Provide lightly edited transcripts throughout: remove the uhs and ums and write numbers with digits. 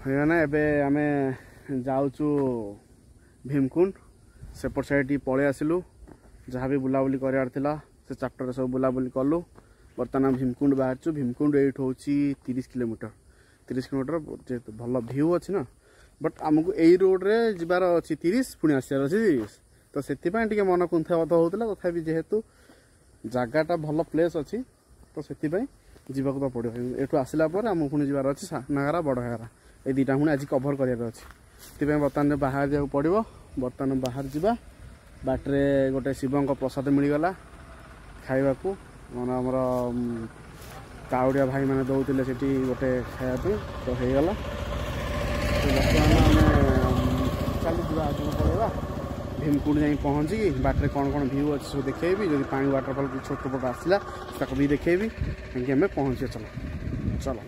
ना एबे आमे जाऊचु भीमकुंड सेपट साइड पलि आसिलु जहाँ भी बुलाबुली करार थिला से चैप्टर सब बुलाबुली कलु। बर्तमान भीमकुंड बाहर भीमकुंड एट हूँ 30 किलोमीटर जेहेतु भल भ्यू अच्छी ना बट आमको यही रोड रे जबार अच्छी 30 पुणी आसार अच्छी 30 तो से मन कुंथाबद्ध होता तथापि जेहेतु जगटा भल प्लेस अच्छी तो से जावाक तो पड़ो एठू आसला आम पुणी जबार अच्छी सानघारा बड़घारा ये दुटा पुणी आज कभर करार अच्छी बर्तमान बाहर जाऊँ पड़ो। बर्तमान बाहर जा बाटे गोटे शिव प्रसाद मिलगला खावा आमर काउड़िया भाई मैंने दौले से गोटे खायापी तो होगला बर्तमान आम चल आगे पड़ेगा भीमकुंड जा पहुँची बाटे कौन कौन भ्यू अच्छे सब देखेबी जब पानी वाटरफल की छोट पट आसला भी देखेबी कहीं आम पहुँचे चलो चलो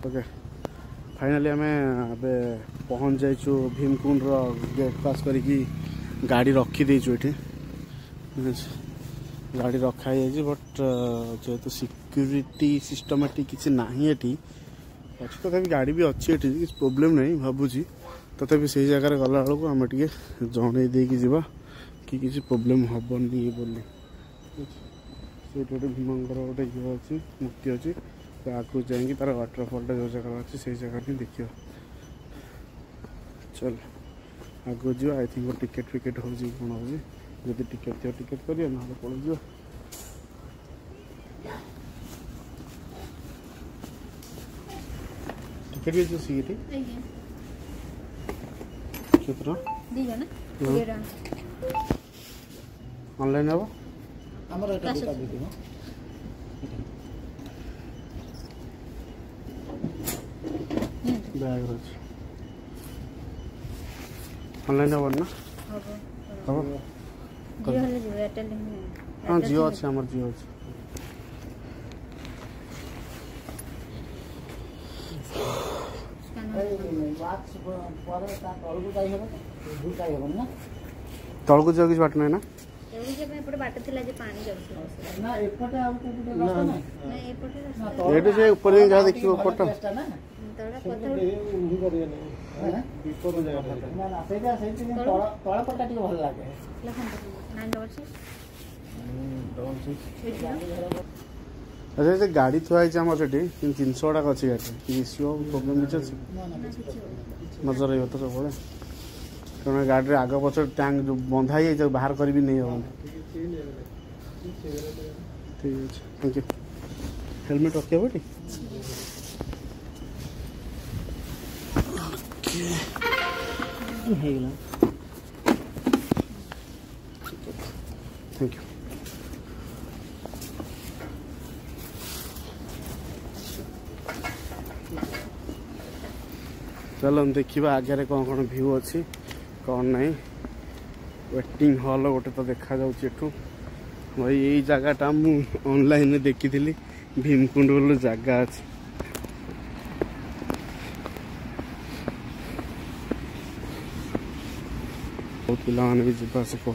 ओके फाइनाली आम पहुँच जाइचु भीमकुंड गेट पास करी गाड़ी रखीदेचु ये गाड़ी रखाई बट जेहेतु सिक्यूरीटी सिस्टमेटिक किसी ना ये अच्छी तथापि गाड़ी भी अच्छी ये किसी प्रोब्लेम नहीं भावुची तथापि से जगार गला बेलू आम टे जन देकी जा कि किसी प्रोब्लेम हेनी बोली से गोटे भीमंकर गोटे ये अच्छी मूर्ति अच्छी तो आगे जाकि तार वाटरफॉल जो जगह अच्छी से जगह ही देखिए चल आगे जा आई थिंक टिकेट फिकेट हो कौन हो जब टिकेट थी टिकेट करिए ना पड़े जा टिकेट भी सीट कितना ऑनलाइन हे बैग ऑनलाइन हे ना हम हाँ जियो अच्छे आम जियो अच्छे तलू जा कि बाट ना ना ऊपर जहाँ देखिए ऊपर अच्छा से गाड़ी थुआई से जिनस गुड़ाक अच्छी गाड़ी इश्यू प्रोब्लेम किसी अच्छे नजर रही तो सब कारण गाड़ी आग पच टैंक जो बंधा ही बाहर कर भी नहीं हम ठीक है थैंक यू हेलमेट रखे बेटी थैंक यू चलो देखा आगे कौन कौन भ्यू अच्छी कौन नहीं वेटिंग हॉल गोटे तो देखा जाऊँ भाई यही जगटा ऑनलाइन देखी भीमकुंड बोल जगह अच्छी बहुत पिला भी जावास कर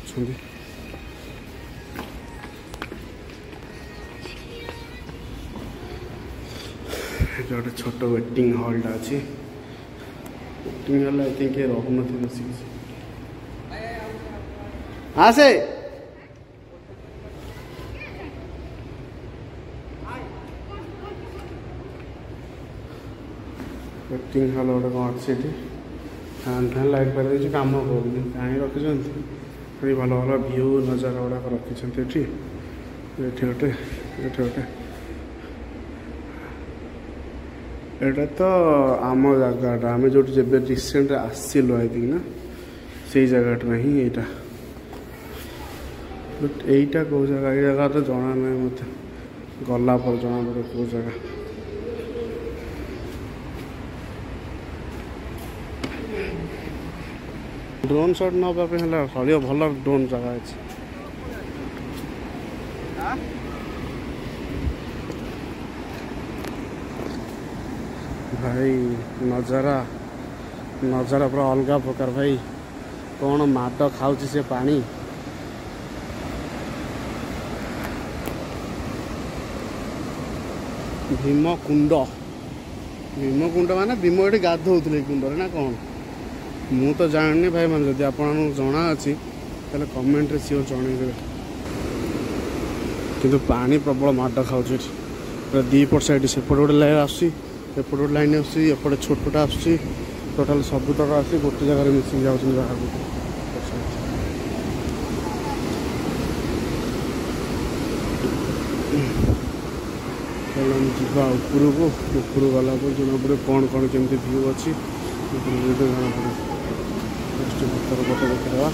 गोटे छोट वेटिंग हॉलटा अच्छी वेटिंग हॉल आई थिंक रहन बस हाँ से वेटिंग हॉल गोटे कौन अच्छी फैन फैन लाइट फाइट कम करूँ कहीं रखी भल भल भ्यू नजारा गुड़ाक रखी गोटे एटा तो आम जगटा आम जो जब रिसेंट आसिलु आई थिंक ना से जगटा ही यहाँ बट यहीटा कौ जगह ये जगह तो जना ना मत गला पर जना पड़े कौ जगह ड्रोन शॉट नापे चलो भल ड्रोन जगह अच्छे भाई नजारा नजारा पूरा अलग प्रकार भाई कौन माड खाऊँ से पानी भीमकुंड भीमकुंड माने भीम ये गाधोले कुंड ना कौन मु तो जानी भाई मैंने जब आप जना अच्छी तेल कमेंट रे सियोर जनईदे कि पानी प्रबल माड खाऊ दीपट साइड सेपट गोटे लाइन आसपट गोटे लाइन आसपटे छोटा आस टोटाल सब तक आस गोटे जगह मिसिंग जाऊँ बाहर जा ऊपर गला जना कौन कौन केमती व्यू अच्छी जना पड़े भर पटे देखा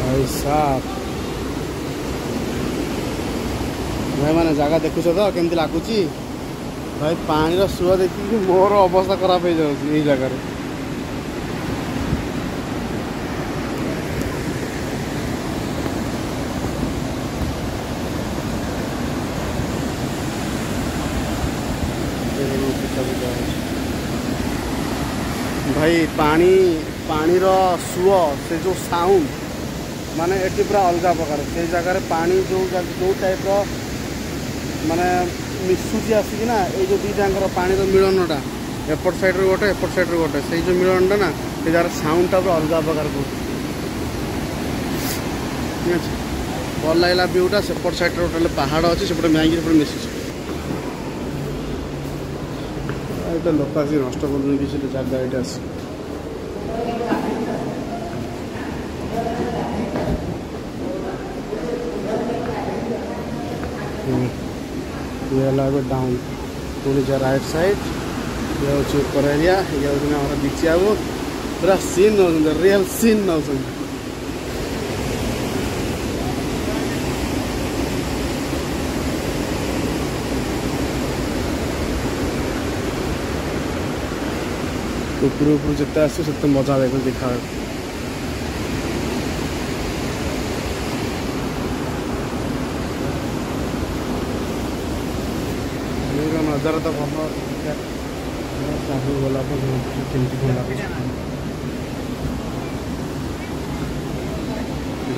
भाई साहब भाई मैंने जगह देखुच तो केमती लगुच भाई पानी सुआ देखिए मोर अवस्था खराब हो जाए जगार भाई पानी पानी सुओ से जो साउंड माने एटी पूरा अलग प्रकार से जगह पानी जो टाइप माने मिसुची आसिक ना ये जो दीटांकर पानी मिलनटा एपट साइड गोटे एपट साइड गोटे से जो मिलनटा ना से जार साउंडटा पूरा अलग प्रकार ठीक है भल लगला व्यूटा सेपट साइड टोटाल पहाड़ अच्छे सेपटे मैंगी सेपटे मिसुची ये लोक आस नष्ट कर जगह ये आस ये डाउन पुणी जा राइट साइड ये हूँ ऊपर एरिया ये हूँ बीच आगो पूरा सीन नौ रियल सीन नौ ऊपर ऊपर जिते आस मजा आए देखा नजारा तो भल गला केमती कौन लगे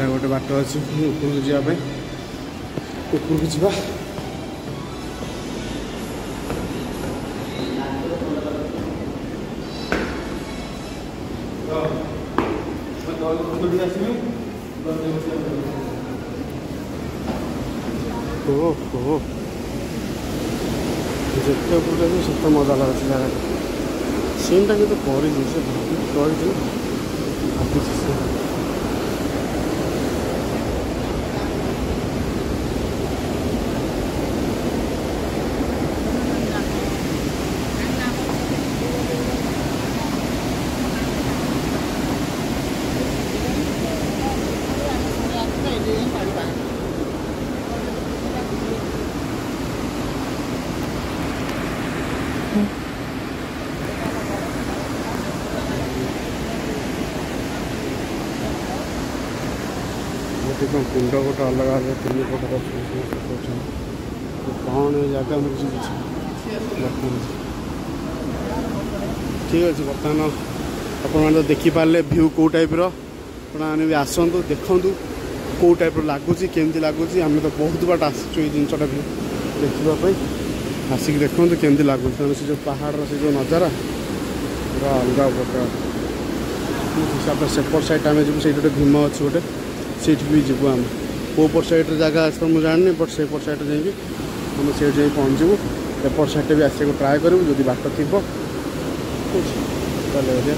गोटे बाट अच्छी ऊपर को जावाई ऊपर को जा जिते ऊपर से मजा लगे जगह सीनटा कि कर कुंड गोटे अलग अलग तीन प्रकार कौन जगह मुझे ठीक अच्छे बर्तमान आप देखिपारे व्यू कौ टाइप रही भी आसतु देखूँ कौ टाइप लगुच केमती लगुच आम तो बहुत बाट आसचु ये जिनटा व्यू देखापी आसिक देखूँ केमती लगुच तेनाली से जो पहाड़ से जो नजारा पूरा अलग प्रकार हिसाब से सेपट साइड आम जी से गोटे भीम अच्छे गोटे सीट भी जीव आम कौपट साइड जगह आस मुझे जानी बट सेपट साइड जाकि आम से पहुँचू एपट साइड भी आसको ट्राए करूँ जदि बाट थी चलते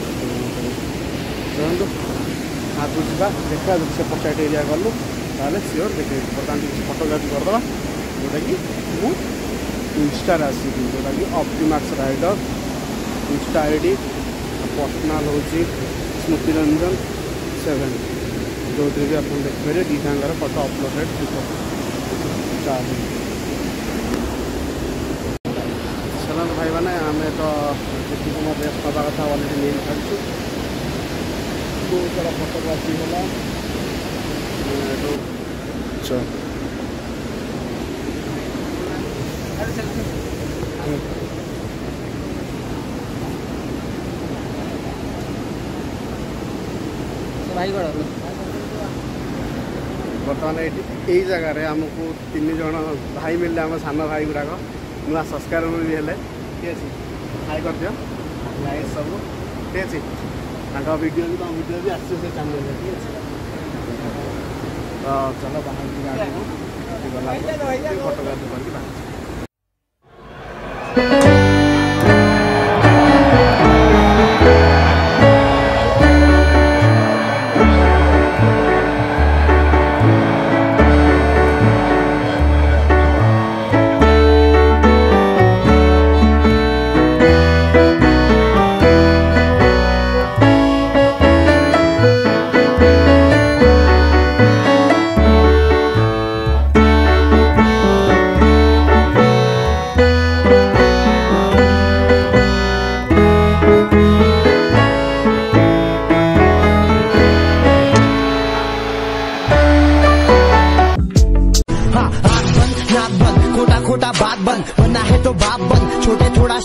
आगे जा देखा जो सेपट साइड एरिया गलु ताले सियोर देखे बर्तमान फटोग्राफी करदे जोटा कि इंस्टा आसी जोटा कि ऑप्टिमैक्स राइडर इंस्टा आईडी पर्सनाल हूँ स्मृति रंजन 7 जो भी आप देखिए दीटांगर फटो अपलोडेड चलो भाई मैंने आम तो जी मैं रेस्ट नवा कथा अलरेडी नहीं सारी बहुत सारा फटोग्राफी है भाई बड़ा बर्तमान यही जगार आमको 3 जन भाई मिलले आम सान भाई गुड़ाक नुआ संस्कार भी हेले ठीक अच्छे हाई कर दियो लाइक सब ठीक अच्छे वीडियो भी तुम वीडियो भी आस चैनल ठीक अच्छे तो चलो बाहर गला फोटोग्राफी करके खोटा खोटा बात बंद बनना है तो बाप बंद छोटे थोड़ा